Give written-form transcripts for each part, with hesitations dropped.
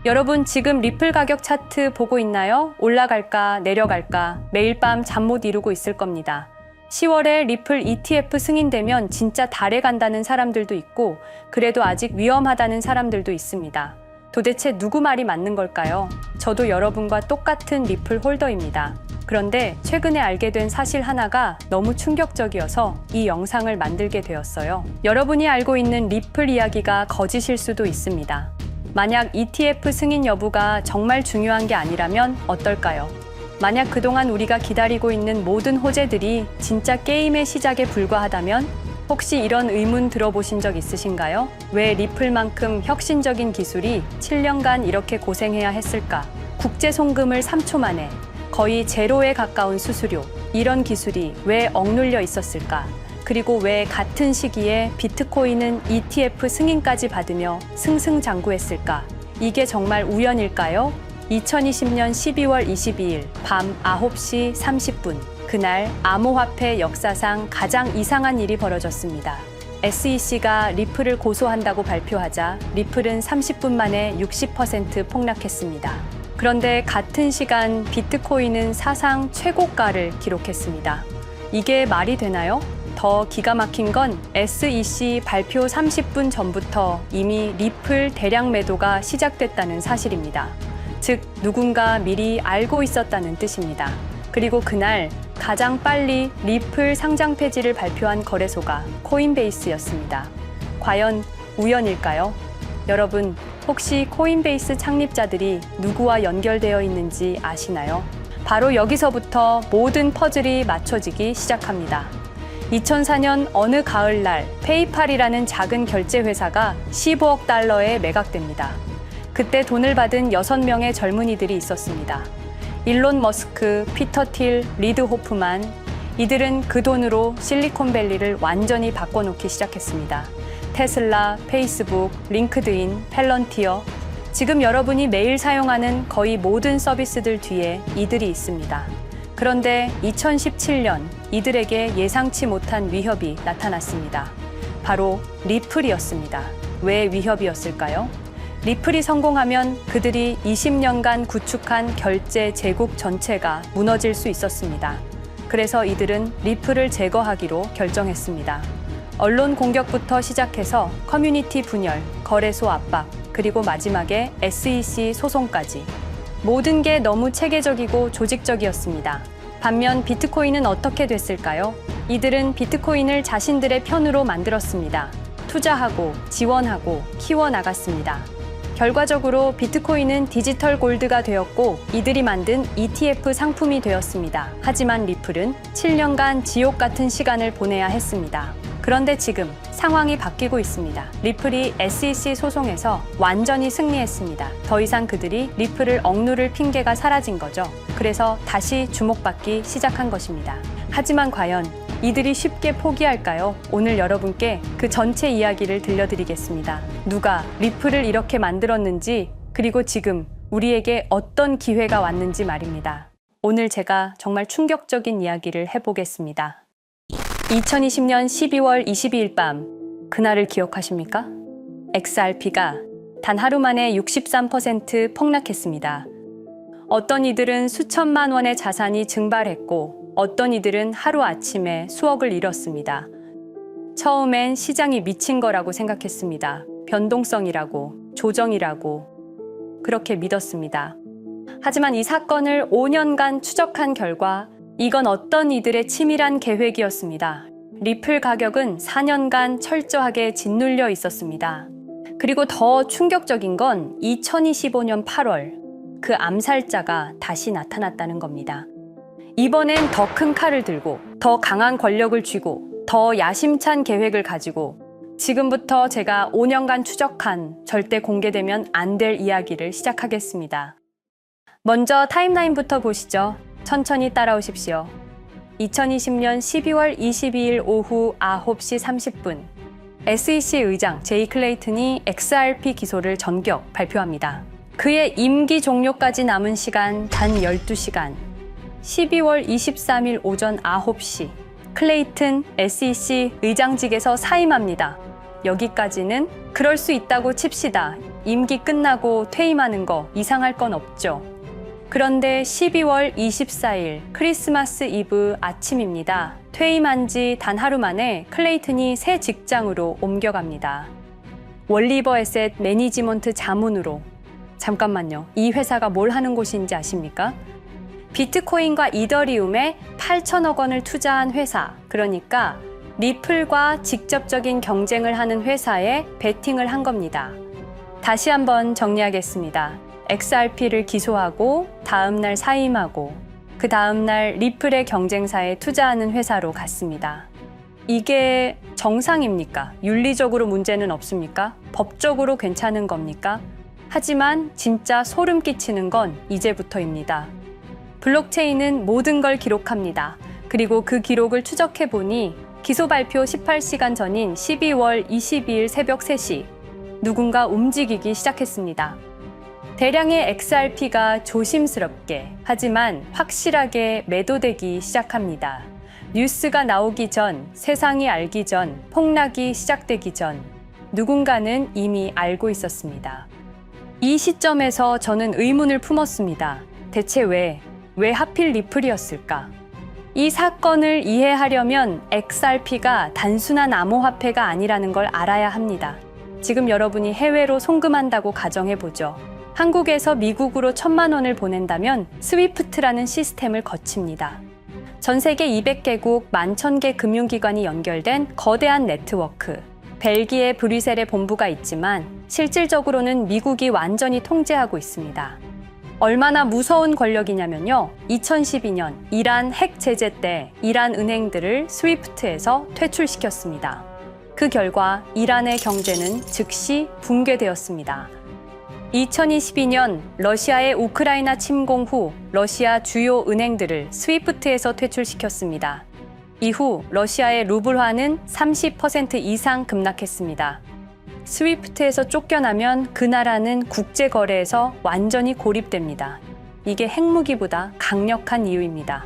여러분 지금 리플 가격 차트 보고 있나요? 올라갈까 내려갈까 매일 밤 잠 못 이루고 있을 겁니다. 10월에 리플 ETF 승인되면 진짜 달에 간다는 사람들도 있고 그래도 아직 위험하다는 사람들도 있습니다. 도대체 누구 말이 맞는 걸까요? 저도 여러분과 똑같은 리플 홀더입니다. 그런데 최근에 알게 된 사실 하나가 너무 충격적이어서 이 영상을 만들게 되었어요. 여러분이 알고 있는 리플 이야기가 거짓일 수도 있습니다. 만약 ETF 승인 여부가 정말 중요한 게 아니라면 어떨까요? 만약 그동안 우리가 기다리고 있는 모든 호재들이 진짜 게임의 시작에 불과하다면 혹시 이런 의문 들어보신 적 있으신가요? 왜 리플만큼 혁신적인 기술이 7년간 이렇게 고생해야 했을까? 국제 송금을 3초 만에 거의 제로에 가까운 수수료, 이런 기술이 왜 억눌려 있었을까? 그리고 왜 같은 시기에 비트코인은 ETF 승인까지 받으며 승승장구했을까? 이게 정말 우연일까요? 2020년 12월 22일 밤 9시 30분 그날 암호화폐 역사상 가장 이상한 일이 벌어졌습니다. SEC가 리플을 고소한다고 발표하자 리플은 30분 만에 60% 폭락했습니다. 그런데 같은 시간 비트코인은 사상 최고가를 기록했습니다. 이게 말이 되나요? 더 기가 막힌 건 SEC 발표 30분 전부터 이미 리플 대량 매도가 시작됐다는 사실입니다. 즉, 누군가 미리 알고 있었다는 뜻입니다. 그리고 그날 가장 빨리 리플 상장 폐지를 발표한 거래소가 코인베이스였습니다. 과연 우연일까요? 여러분, 혹시 코인베이스 창립자들이 누구와 연결되어 있는지 아시나요? 바로 여기서부터 모든 퍼즐이 맞춰지기 시작합니다. 2004년 어느 가을날 페이팔이라는 작은 결제 회사가 15억 달러에 매각됩니다. 그때 돈을 받은 6명의 젊은이들이 있었습니다. 일론 머스크, 피터 틸, 리드 호프만, 이들은 그 돈으로 실리콘밸리를 완전히 바꿔놓기 시작했습니다. 테슬라, 페이스북, 링크드인, 펠런티어, 지금 여러분이 매일 사용하는 거의 모든 서비스들 뒤에 이들이 있습니다. 그런데 2017년 이들에게 예상치 못한 위협이 나타났습니다. 바로 리플이었습니다. 왜 위협이었을까요? 리플이 성공하면 그들이 20년간 구축한 결제 제국 전체가 무너질 수 있었습니다. 그래서 이들은 리플을 제거하기로 결정했습니다. 언론 공격부터 시작해서 커뮤니티 분열, 거래소 압박, 그리고 마지막에 SEC 소송까지. 모든 게 너무 체계적이고 조직적이었습니다. 반면 비트코인은 어떻게 됐을까요? 이들은 비트코인을 자신들의 편으로 만들었습니다. 투자하고 지원하고 키워나갔습니다. 결과적으로 비트코인은 디지털 골드가 되었고 이들이 만든 ETF 상품이 되었습니다. 하지만 리플은 7년간 지옥 같은 시간을 보내야 했습니다. 그런데 지금 상황이 바뀌고 있습니다. 리플이 SEC 소송에서 완전히 승리했습니다. 더 이상 그들이 리플을 억누를 핑계가 사라진 거죠. 그래서 다시 주목받기 시작한 것입니다. 하지만 과연 이들이 쉽게 포기할까요? 오늘 여러분께 그 전체 이야기를 들려드리겠습니다. 누가 리플을 이렇게 만들었는지, 그리고 지금 우리에게 어떤 기회가 왔는지 말입니다. 오늘 제가 정말 충격적인 이야기를 해보겠습니다. 2020년 12월 22일 밤, 그날을 기억하십니까? XRP가 단 하루 만에 63% 폭락했습니다. 어떤 이들은 수천만 원의 자산이 증발했고 어떤 이들은 하루아침에 수억을 잃었습니다. 처음엔 시장이 미친 거라고 생각했습니다. 변동성이라고, 조정이라고 그렇게 믿었습니다. 하지만 이 사건을 5년간 추적한 결과 이건 어떤 이들의 치밀한 계획이었습니다. 리플 가격은 4년간 철저하게 짓눌려 있었습니다. 그리고 더 충격적인 건 2025년 8월 그 암살자가 다시 나타났다는 겁니다. 이번엔 더 큰 칼을 들고 더 강한 권력을 쥐고 더 야심찬 계획을 가지고 지금부터 제가 5년간 추적한 절대 공개되면 안 될 이야기를 시작하겠습니다. 먼저 타임라인부터 보시죠. 천천히 따라오십시오. 2020년 12월 22일 오후 9시 30분 SEC 의장 제이 클레이튼이 XRP 기소를 전격 발표합니다. 그의 임기 종료까지 남은 시간 단 12시간. 12월 23일 오전 9시 클레이튼 SEC 의장직에서 사임합니다. 여기까지는 그럴 수 있다고 칩시다. 임기 끝나고 퇴임하는 거 이상할 건 없죠. 그런데 12월 24일 크리스마스 이브 아침입니다. 퇴임한 지 단 하루 만에 클레이튼이 새 직장으로 옮겨갑니다. 월리버 에셋 매니지먼트 자문으로. 잠깐만요. 이 회사가 뭘 하는 곳인지 아십니까? 비트코인과 이더리움에 8천억 원을 투자한 회사, 그러니까 리플과 직접적인 경쟁을 하는 회사에 베팅을 한 겁니다. 다시 한번 정리하겠습니다. XRP를 기소하고 다음날 사임하고 그 다음날 리플의 경쟁사에 투자하는 회사로 갔습니다. 이게 정상입니까? 윤리적으로 문제는 없습니까? 법적으로 괜찮은 겁니까? 하지만 진짜 소름 끼치는 건 이제부터입니다. 블록체인은 모든 걸 기록합니다. 그리고 그 기록을 추적해 보니 기소 발표 18시간 전인 12월 22일 새벽 3시 누군가 움직이기 시작했습니다. 대량의 XRP가 조심스럽게 하지만 확실하게 매도되기 시작합니다. 뉴스가 나오기 전, 세상이 알기 전, 폭락이 시작되기 전 누군가는 이미 알고 있었습니다. 이 시점에서 저는 의문을 품었습니다. 대체 왜 하필 리플이었을까? 이 사건을 이해하려면 XRP가 단순한 암호화폐가 아니라는 걸 알아야 합니다. 지금 여러분이 해외로 송금한다고 가정해보죠. 한국에서 미국으로 1,000만 원을 보낸다면 스위프트라는 시스템을 거칩니다. 전 세계 200개국 11,000개 금융기관이 연결된 거대한 네트워크. 벨기에 브뤼셀에 본부가 있지만 실질적으로는 미국이 완전히 통제하고 있습니다. 얼마나 무서운 권력이냐면요. 2012년 이란 핵 제재 때 이란 은행들을 스위프트에서 퇴출시켰습니다. 그 결과 이란의 경제는 즉시 붕괴되었습니다. 2022년 러시아의 우크라이나 침공 후 러시아 주요 은행들을 스위프트에서 퇴출시켰습니다. 이후 러시아의 루블화는 30% 이상 급락했습니다. 스위프트에서 쫓겨나면 그 나라는 국제거래에서 완전히 고립됩니다. 이게 핵무기보다 강력한 이유입니다.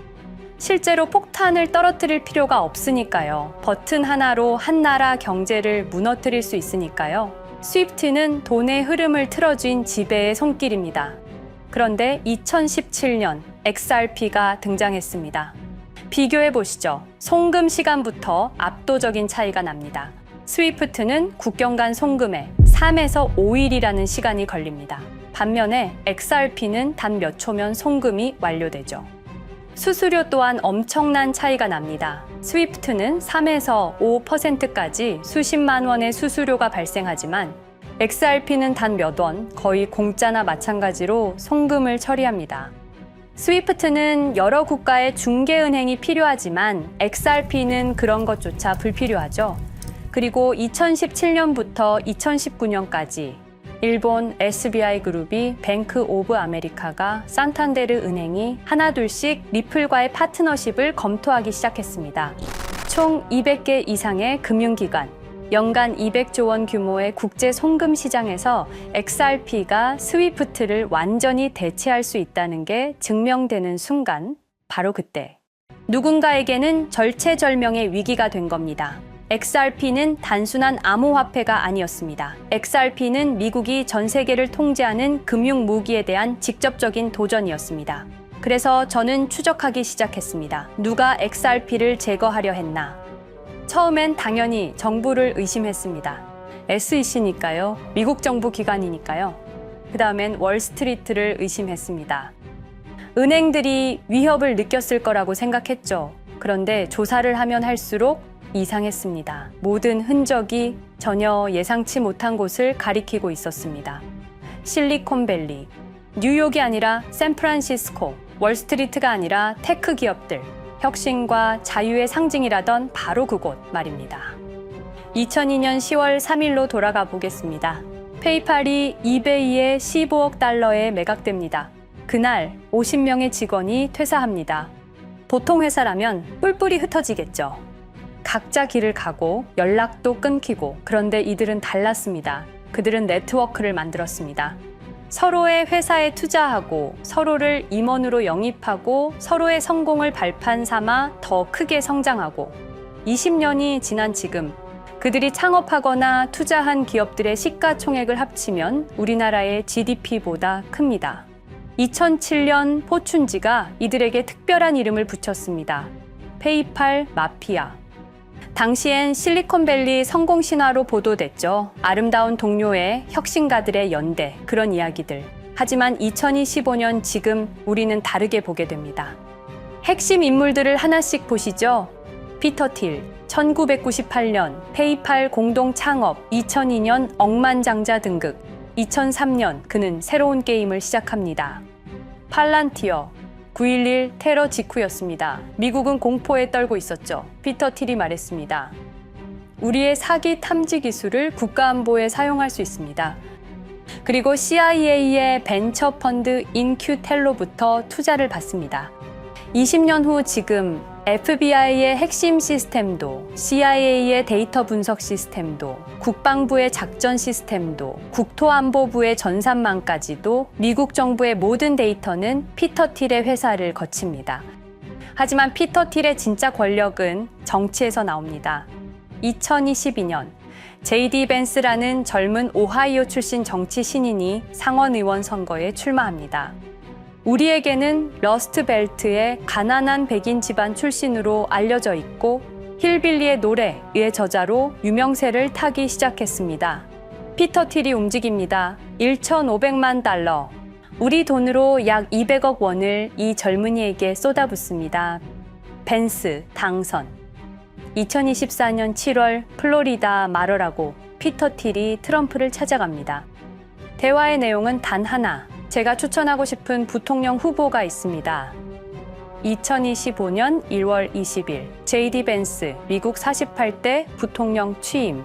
실제로 폭탄을 떨어뜨릴 필요가 없으니까요. 버튼 하나로 한 나라 경제를 무너뜨릴 수 있으니까요. 스위프트는 돈의 흐름을 틀어쥔 지배의 손길입니다. 그런데 2017년 XRP가 등장했습니다. 비교해 보시죠. 송금 시간부터 압도적인 차이가 납니다. 스위프트는 국경 간 송금에 3에서 5일이라는 시간이 걸립니다. 반면에 XRP는 단 몇 초면 송금이 완료되죠. 수수료 또한 엄청난 차이가 납니다. 스위프트는 3에서 5%까지 수십만 원의 수수료가 발생하지만 XRP는 단 몇 원, 거의 공짜나 마찬가지로 송금을 처리합니다. 스위프트는 여러 국가의 중개은행이 필요하지만 XRP는 그런 것조차 불필요하죠. 그리고 2017년부터 2019년까지 일본 SBI 그룹이 뱅크 오브 아메리카가 산탄데르 은행이 하나둘씩 리플과의 파트너십을 검토하기 시작했습니다. 총 200개 이상의 금융기관, 연간 200조 원 규모의 국제 송금 시장에서 XRP가 스위프트를 완전히 대체할 수 있다는 게 증명되는 순간, 바로 그때 누군가에게는 절체절명의 위기가 된 겁니다. XRP는 단순한 암호화폐가 아니었습니다. XRP는 미국이 전 세계를 통제하는 금융 무기에 대한 직접적인 도전이었습니다. 그래서 저는 추적하기 시작했습니다. 누가 XRP를 제거하려 했나? 처음엔 당연히 정부를 의심했습니다. SEC니까요. 미국 정부 기관이니까요. 그 다음엔 월스트리트를 의심했습니다. 은행들이 위협을 느꼈을 거라고 생각했죠. 그런데 조사를 하면 할수록 이상했습니다. 모든 흔적이 전혀 예상치 못한 곳을 가리키고 있었습니다. 실리콘밸리, 뉴욕이 아니라 샌프란시스코, 월스트리트가 아니라 테크 기업들, 혁신과 자유의 상징이라던 바로 그곳 말입니다. 2002년 10월 3일로 돌아가 보겠습니다. 페이팔이 이베이에 15억 달러에 매각됩니다. 그날 50명의 직원이 퇴사합니다. 보통 회사라면 뿔뿔이 흩어지겠죠. 각자 길을 가고 연락도 끊기고, 그런데 이들은 달랐습니다. 그들은 네트워크를 만들었습니다. 서로의 회사에 투자하고 서로를 임원으로 영입하고 서로의 성공을 발판 삼아 더 크게 성장하고 20년이 지난 지금 그들이 창업하거나 투자한 기업들의 시가총액을 합치면 우리나라의 GDP보다 큽니다. 2007년 포춘지가 이들에게 특별한 이름을 붙였습니다. 페이팔 마피아. 당시엔 실리콘밸리 성공 신화로 보도됐죠. 아름다운 동료의 혁신가들의 연대, 그런 이야기들. 하지만 2025년 지금 우리는 다르게 보게 됩니다. 핵심 인물들을 하나씩 보시죠. 피터 틸, 1998년 페이팔 공동 창업, 2002년 억만장자 등극, 2003년 그는 새로운 게임을 시작합니다. 팔란티어, 9.11 테러 직후였습니다. 미국은 공포에 떨고 있었죠. 피터 틸이 말했습니다. 우리의 사기 탐지 기술을 국가안보에 사용할 수 있습니다. 그리고 CIA의 벤처 펀드 인큐텔로부터 투자를 받습니다. 20년 후 지금 FBI의 핵심 시스템도, CIA의 데이터 분석 시스템도, 국방부의 작전 시스템도, 국토안보부의 전산망까지도 미국 정부의 모든 데이터는 피터 틸의 회사를 거칩니다. 하지만 피터 틸의 진짜 권력은 정치에서 나옵니다. 2022년 JD 벤스라는 젊은 오하이오 출신 정치 신인이 상원의원 선거에 출마합니다. 우리에게는 러스트벨트의 가난한 백인 집안 출신으로 알려져 있고 힐빌리의 노래의 저자로 유명세를 타기 시작했습니다. 피터 틸이 움직입니다. 1,500만 달러, 우리 돈으로 약 200억 원을 이 젊은이에게 쏟아붓습니다. 벤스 당선. 2024년 7월 플로리다 마러라고 피터 틸이 트럼프를 찾아갑니다. 대화의 내용은 단 하나. 제가 추천하고 싶은 부통령 후보가 있습니다. 2025년 1월 20일 JD 벤스 미국 48대 부통령 취임.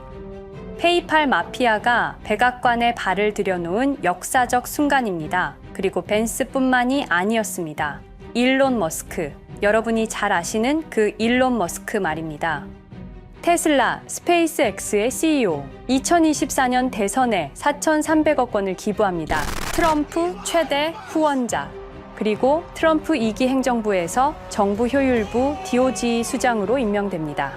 페이팔 마피아가 백악관에 발을 들여놓은 역사적 순간입니다. 그리고 벤스뿐만이 아니었습니다. 일론 머스크, 여러분이 잘 아시는 그 일론 머스크 말입니다. 테슬라, 스페이스X의 CEO, 2024년 대선에 4,300억 원을 기부합니다. 트럼프 최대 후원자, 그리고 트럼프 2기 행정부에서 정부 효율부 DOJ 수장으로 임명됩니다.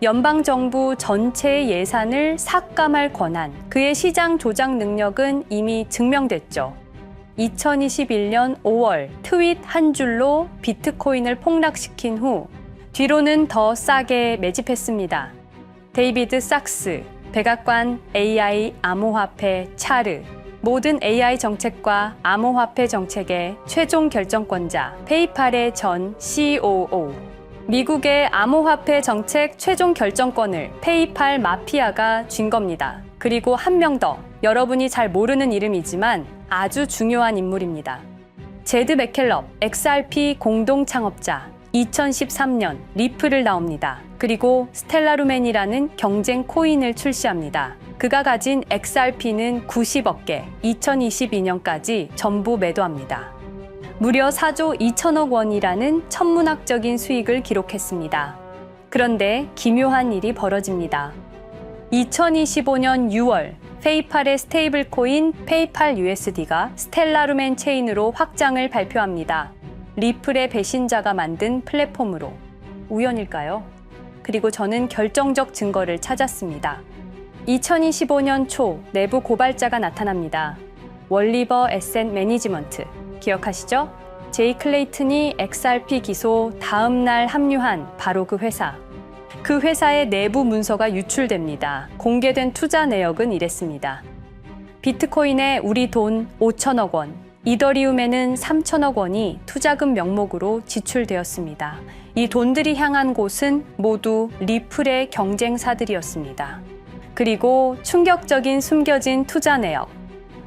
연방정부 전체의 예산을 삭감할 권한, 그의 시장 조작 능력은 이미 증명됐죠. 2021년 5월 트윗 한 줄로 비트코인을 폭락시킨 후 뒤로는 더 싸게 매집했습니다. 데이비드 sak스, 백악관 AI 암호화폐 차르, 모든 AI 정책과 암호화폐 정책의 최종 결정권자, 페이팔의 전 COO. 미국의 암호화폐 정책 최종 결정권을 페이팔 마피아가 쥔 겁니다. 그리고 한 명 더, 여러분이 잘 모르는 이름이지만 아주 중요한 인물입니다. 제드 맥켈럽, XRP 공동 창업자, 2013년 리플을 나옵니다. 그리고 스텔라루멘이라는 경쟁 코인을 출시합니다. 그가 가진 XRP는 90억 개, 2022년까지 전부 매도합니다. 무려 4조 2천억 원이라는 천문학적인 수익을 기록했습니다. 그런데 기묘한 일이 벌어집니다. 2025년 6월 페이팔의 스테이블 코인 페이팔 USD가 스텔라루멘 체인으로 확장을 발표합니다. 리플의 배신자가 만든 플랫폼으로. 우연일까요? 그리고 저는 결정적 증거를 찾았습니다. 2025년 초 내부 고발자가 나타납니다. 월리버 에셋 매니지먼트. 기억하시죠? 제이 클레이튼이 XRP 기소 다음 날 합류한 바로 그 회사. 그 회사의 내부 문서가 유출됩니다. 공개된 투자 내역은 이랬습니다. 비트코인에 우리 돈 5천억 원, 이더리움에는 3천억 원이 투자금 명목으로 지출되었습니다. 이 돈들이 향한 곳은 모두 리플의 경쟁사들이었습니다. 그리고 충격적인 숨겨진 투자 내역.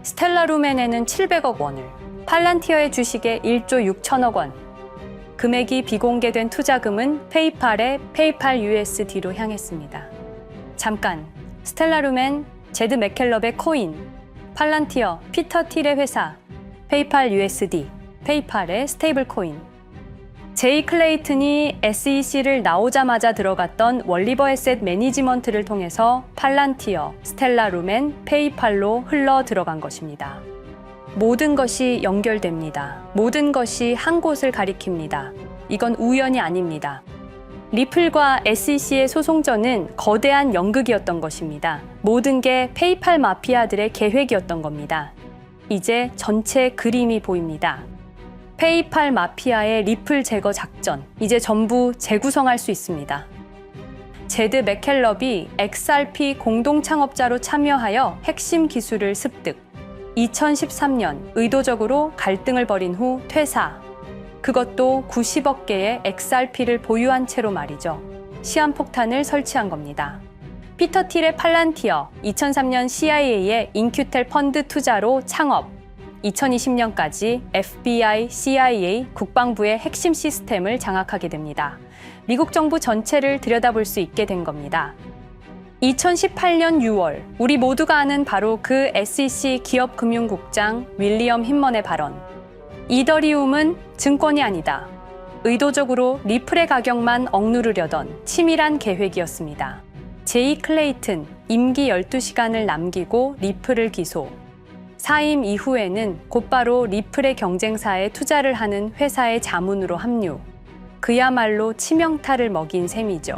스텔라루멘에는 700억 원을, 팔란티어의 주식에 1조 6천억 원, 금액이 비공개된 투자금은 페이팔의 페이팔 USD로 향했습니다. 잠깐, 스텔라루멘, 제드 맥켈럽의 코인, 팔란티어, 피터 틸의 회사, 페이팔 USD, 페이팔의 스테이블 코인. 제이 클레이튼이 SEC를 나오자마자 들어갔던 월리버 에셋 매니지먼트를 통해서 팔란티어, 스텔라루멘, 페이팔로 흘러 들어간 것입니다. 모든 것이 연결됩니다. 모든 것이 한 곳을 가리킵니다. 이건 우연이 아닙니다. 리플과 SEC의 소송전은 거대한 연극이었던 것입니다. 모든 게 페이팔 마피아들의 계획이었던 겁니다. 이제 전체 그림이 보입니다. 페이팔 마피아의 리플 제거 작전, 이제 전부 재구성할 수 있습니다. 제드 맥켈럽이 XRP 공동 창업자로 참여하여 핵심 기술을 습득. 2013년 의도적으로 갈등을 벌인 후 퇴사. 그것도 90억 개의 XRP를 보유한 채로 말이죠. 시한폭탄을 설치한 겁니다. 피터 틸의 팔란티어, 2003년 CIA의 인큐텔 펀드 투자로 창업, 2020년까지 FBI, CIA, 국방부의 핵심 시스템을 장악하게 됩니다. 미국 정부 전체를 들여다볼 수 있게 된 겁니다. 2018년 6월, 우리 모두가 아는 바로 그 SEC 기업금융국장 윌리엄 힌먼의 발언. 이더리움은 증권이 아니다. 의도적으로 리플의 가격만 억누르려던 치밀한 계획이었습니다. 제이 클레이튼, 임기 12시간을 남기고 리플을 기소. 사임 이후에는 곧바로 리플의 경쟁사에 투자를 하는 회사의 자문으로 합류. 그야말로 치명타를 먹인 셈이죠.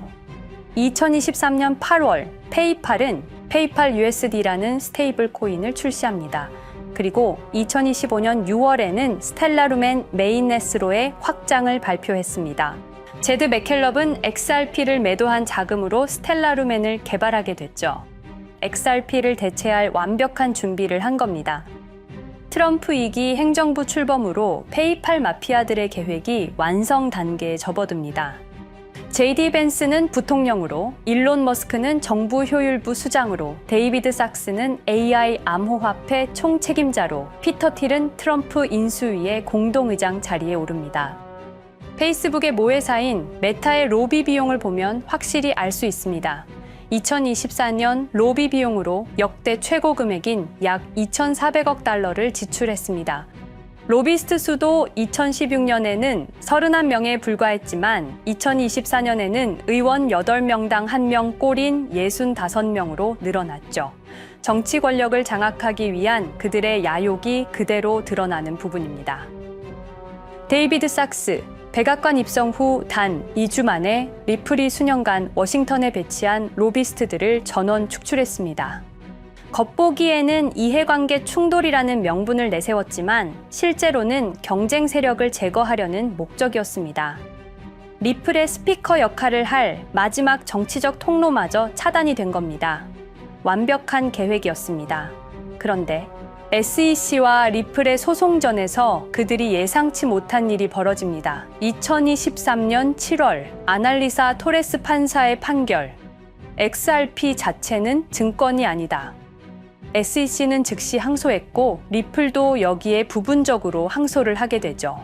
2023년 8월, 페이팔은 페이팔 USD라는 스테이블 코인을 출시합니다. 그리고 2025년 6월에는 스텔라룸앤 메인넷으로의 확장을 발표했습니다. 제드 맥켈럽은 XRP를 매도한 자금으로 스텔라룸앤을 개발하게 됐죠. XRP를 대체할 완벽한 준비를 한 겁니다. 트럼프 2기 행정부 출범으로 페이팔 마피아들의 계획이 완성 단계에 접어듭니다. JD 벤스는 부통령으로, 일론 머스크는 정부 효율부 수장으로, 데이비드 sak스는 AI 암호화폐 총책임자로, 피터 틸은 트럼프 인수위의 공동의장 자리에 오릅니다. 페이스북의 모회사인 메타의 로비 비용을 보면 확실히 알 수 있습니다. 2024년 로비 비용으로 역대 최고 금액인 약 2,400억 달러를 지출했습니다. 로비스트 수도 2016년에는 31명에 불과했지만 2024년에는 의원 8명당 1명 꼴인 65명으로 늘어났죠. 정치 권력을 장악하기 위한 그들의 야욕이 그대로 드러나는 부분입니다. 데이비드 sak스, 백악관 입성 후 단 2주 만에 리플이 수년간 워싱턴에 배치한 로비스트들을 전원 축출했습니다. 겉보기에는 이해관계 충돌이라는 명분을 내세웠지만 실제로는 경쟁 세력을 제거하려는 목적이었습니다. 리플의 스피커 역할을 할 마지막 정치적 통로마저 차단이 된 겁니다. 완벽한 계획이었습니다. 그런데 SEC와 리플의 소송전에서 그들이 예상치 못한 일이 벌어집니다. 2023년 7월 아날리사 토레스 판사의 판결. XRP 자체는 증권이 아니다. SEC는 즉시 항소했고 리플도 여기에 부분적으로 항소를 하게 되죠.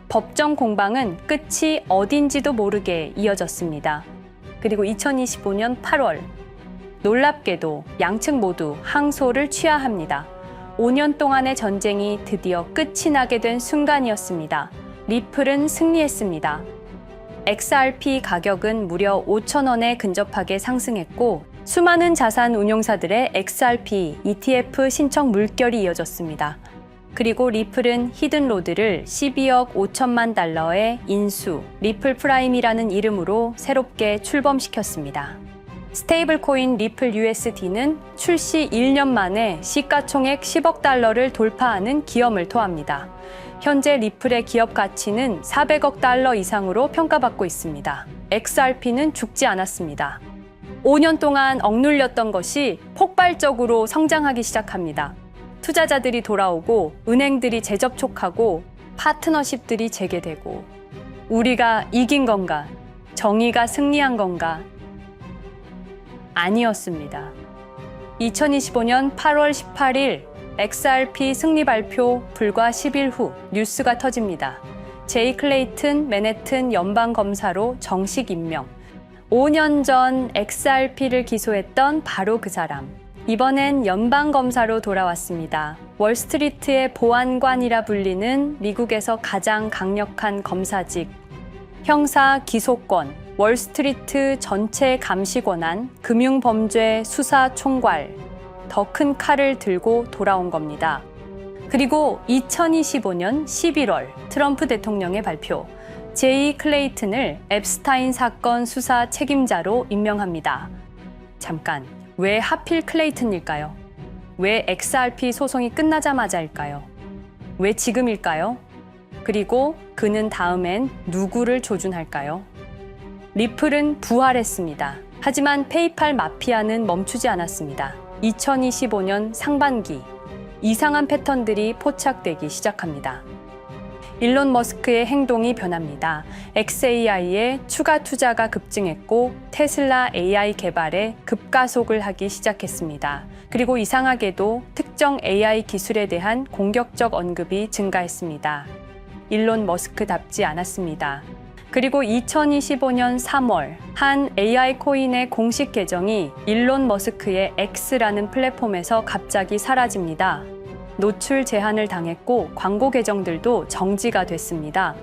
법정 공방은 끝이 어딘지도 모르게 이어졌습니다. 그리고 2025년 8월 놀랍게도 양측 모두 항소를 취하합니다. 5년 동안의 전쟁이 드디어 끝이 나게 된 순간이었습니다. 리플은 승리했습니다. XRP 가격은 무려 5,000원에 근접하게 상승했고 수많은 자산 운용사들의 XRP, ETF 신청 물결이 이어졌습니다. 그리고 리플은 히든로드를 12억 5천만 달러의 인수, 리플 프라임이라는 이름으로 새롭게 출범시켰습니다. 스테이블 코인 리플 USD는 출시 1년 만에 시가총액 10억 달러를 돌파하는 기염을 토합니다. 현재 리플의 기업 가치는 400억 달러 이상으로 평가받고 있습니다. XRP는 죽지 않았습니다. 5년 동안 억눌렸던 것이 폭발적으로 성장하기 시작합니다. 투자자들이 돌아오고 은행들이 재접촉하고 파트너십들이 재개되고 우리가 이긴 건가? 정의가 승리한 건가? 아니었습니다. 2025년 8월 18일 XRP 승리 발표 불과 10일 후 뉴스가 터집니다. 제이 클레이튼 맨해튼 연방검사로 정식 임명. 5년 전 XRP를 기소했던 바로 그 사람. 이번엔 연방검사로 돌아왔습니다. 월스트리트의 보안관이라 불리는 미국에서 가장 강력한 검사직. 형사 기소권, 월스트리트 전체 감시 권한, 금융범죄 수사 총괄. 더 큰 칼을 들고 돌아온 겁니다. 그리고 2025년 11월 트럼프 대통령의 발표. 제이 클레이튼을 앱스타인 사건 수사 책임자로 임명합니다. 잠깐, 왜 하필 클레이튼일까요? 왜 XRP 소송이 끝나자마자일까요? 왜 지금일까요? 그리고 그는 다음엔 누구를 조준할까요? 리플은 부활했습니다. 하지만 페이팔 마피아는 멈추지 않았습니다. 2025년 상반기, 이상한 패턴들이 포착되기 시작합니다. 일론 머스크의 행동이 변합니다. xAI에 추가 투자가 급증했고 테슬라 AI 개발에 급가속을 하기 시작했습니다. 그리고 이상하게도 특정 AI 기술에 대한 공격적 언급이 증가했습니다. 일론 머스크답지 않았습니다. 그리고 2025년 3월 한 AI 코인의 공식 계정이 일론 머스크의 X라는 플랫폼에서 갑자기 사라집니다. 노출 제한을 당했고 광고 계정들도 정지가 됐습니다.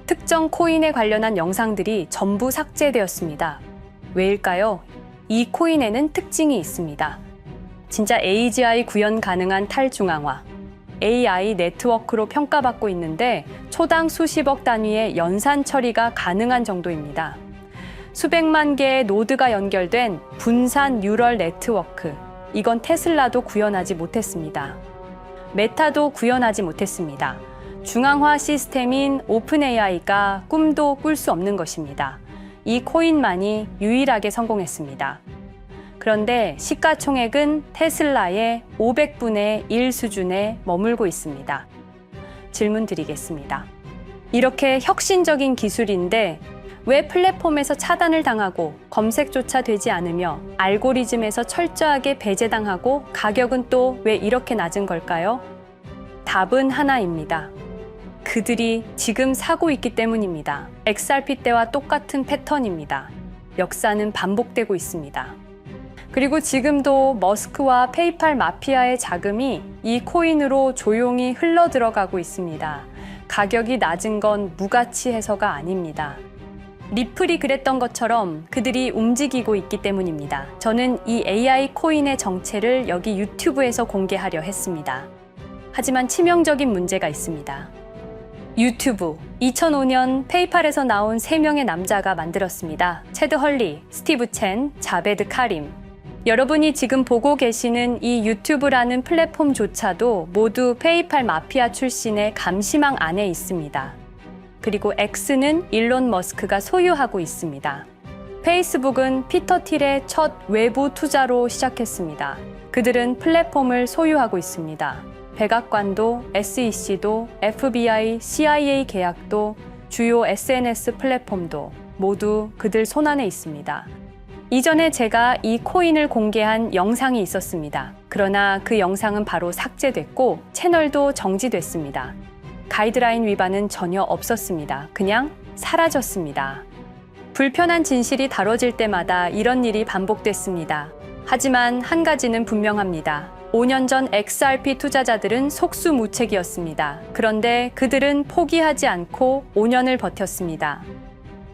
특정 코인에 관련한 영상들이 전부 삭제되었습니다. 왜일까요? 이 코인에는 특징이 있습니다. 진짜 AGI 구현 가능한 탈중앙화, AI 네트워크로 평가받고 있는데 초당 수십억 단위의 연산 처리가 가능한 정도입니다. 수백만 개의 노드가 연결된 분산 뉴럴 네트워크, 이건 테슬라도 구현하지 못했습니다. 메타도 구현하지 못했습니다. 중앙화 시스템인 오픈 AI가 꿈도 꿀 수 없는 것입니다. 이 코인만이 유일하게 성공했습니다. 그런데 시가총액은 테슬라의 500분의 1 수준에 머물고 있습니다. 질문 드리겠습니다. 이렇게 혁신적인 기술인데 왜 플랫폼에서 차단을 당하고 검색조차 되지 않으며 알고리즘에서 철저하게 배제당하고 가격은 또 왜 이렇게 낮은 걸까요? 답은 하나입니다. 그들이 지금 사고 있기 때문입니다. XRP 때와 똑같은 패턴입니다. 역사는 반복되고 있습니다. 그리고 지금도 머스크와 페이팔 마피아의 자금이 이 코인으로 조용히 흘러 들어가고 있습니다. 가격이 낮은 건 무가치해서가 아닙니다. 리플이 그랬던 것처럼 그들이 움직이고 있기 때문입니다. 저는 이 AI 코인의 정체를 여기 유튜브에서 공개하려 했습니다. 하지만 치명적인 문제가 있습니다. 유튜브, 2005년 페이팔에서 나온 3명의 남자가 만들었습니다. 체드 헐리, 스티브 첸, 자베드 카림. 여러분이 지금 보고 계시는 이 유튜브라는 플랫폼조차도 모두 페이팔 마피아 출신의 감시망 안에 있습니다. 그리고 X는 일론 머스크가 소유하고 있습니다. 페이스북은 피터 틸의 첫 외부 투자로 시작했습니다. 그들은 플랫폼을 소유하고 있습니다. 백악관도, SEC도, FBI, CIA 계약도, 주요 SNS 플랫폼도 모두 그들 손안에 있습니다. 이전에 제가 이 코인을 공개한 영상이 있었습니다. 그러나 그 영상은 바로 삭제됐고 채널도 정지됐습니다. 가이드라인 위반은 전혀 없었습니다. 그냥 사라졌습니다. 불편한 진실이 다뤄질 때마다 이런 일이 반복됐습니다. 하지만 한 가지는 분명합니다. 5년 전 XRP 투자자들은 속수무책이었습니다. 그런데 그들은 포기하지 않고 5년을 버텼습니다.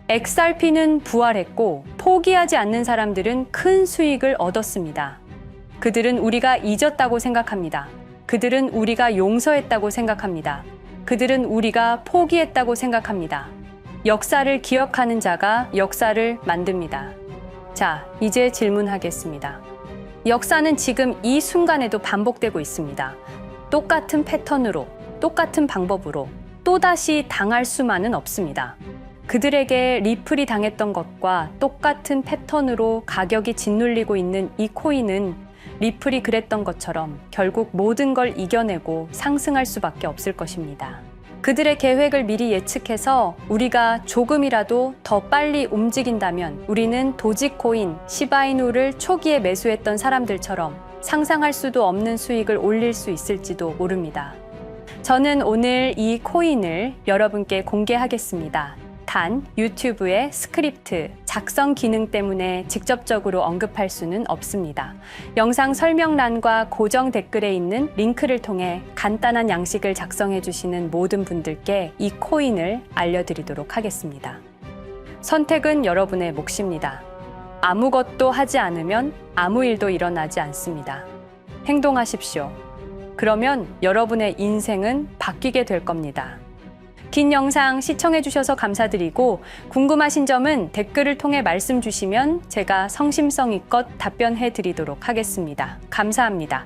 XRP는 부활했고 포기하지 않는 사람들은 큰 수익을 얻었습니다. 그들은 우리가 잊었다고 생각합니다. 그들은 우리가 용서했다고 생각합니다. 그들은 우리가 포기했다고 생각합니다. 역사를 기억하는 자가 역사를 만듭니다. 자, 이제 질문하겠습니다. 역사는 지금 이 순간에도 반복되고 있습니다. 똑같은 패턴으로, 똑같은 방법으로 또다시 당할 수만은 없습니다. 그들에게 리플이 당했던 것과 똑같은 패턴으로 가격이 짓눌리고 있는 이 코인은 리플이 그랬던 것처럼 결국 모든 걸 이겨내고 상승할 수밖에 없을 것입니다. 그들의 계획을 미리 예측해서 우리가 조금이라도 더 빨리 움직인다면 우리는 도지코인, 시바이누를 초기에 매수했던 사람들처럼 상상할 수도 없는 수익을 올릴 수 있을지도 모릅니다. 저는 오늘 이 코인을 여러분께 공개하겠습니다. 단, 유튜브의 스크립트, 작성 기능 때문에 직접적으로 언급할 수는 없습니다. 영상 설명란과 고정 댓글에 있는 링크를 통해 간단한 양식을 작성해 주시는 모든 분들께 이 코인을 알려드리도록 하겠습니다. 선택은 여러분의 몫입니다. 아무것도 하지 않으면 아무 일도 일어나지 않습니다. 행동하십시오. 그러면 여러분의 인생은 바뀌게 될 겁니다. 긴 영상 시청해주셔서 감사드리고 궁금하신 점은 댓글을 통해 말씀 주시면 제가 성심성의껏 답변해 드리도록 하겠습니다. 감사합니다.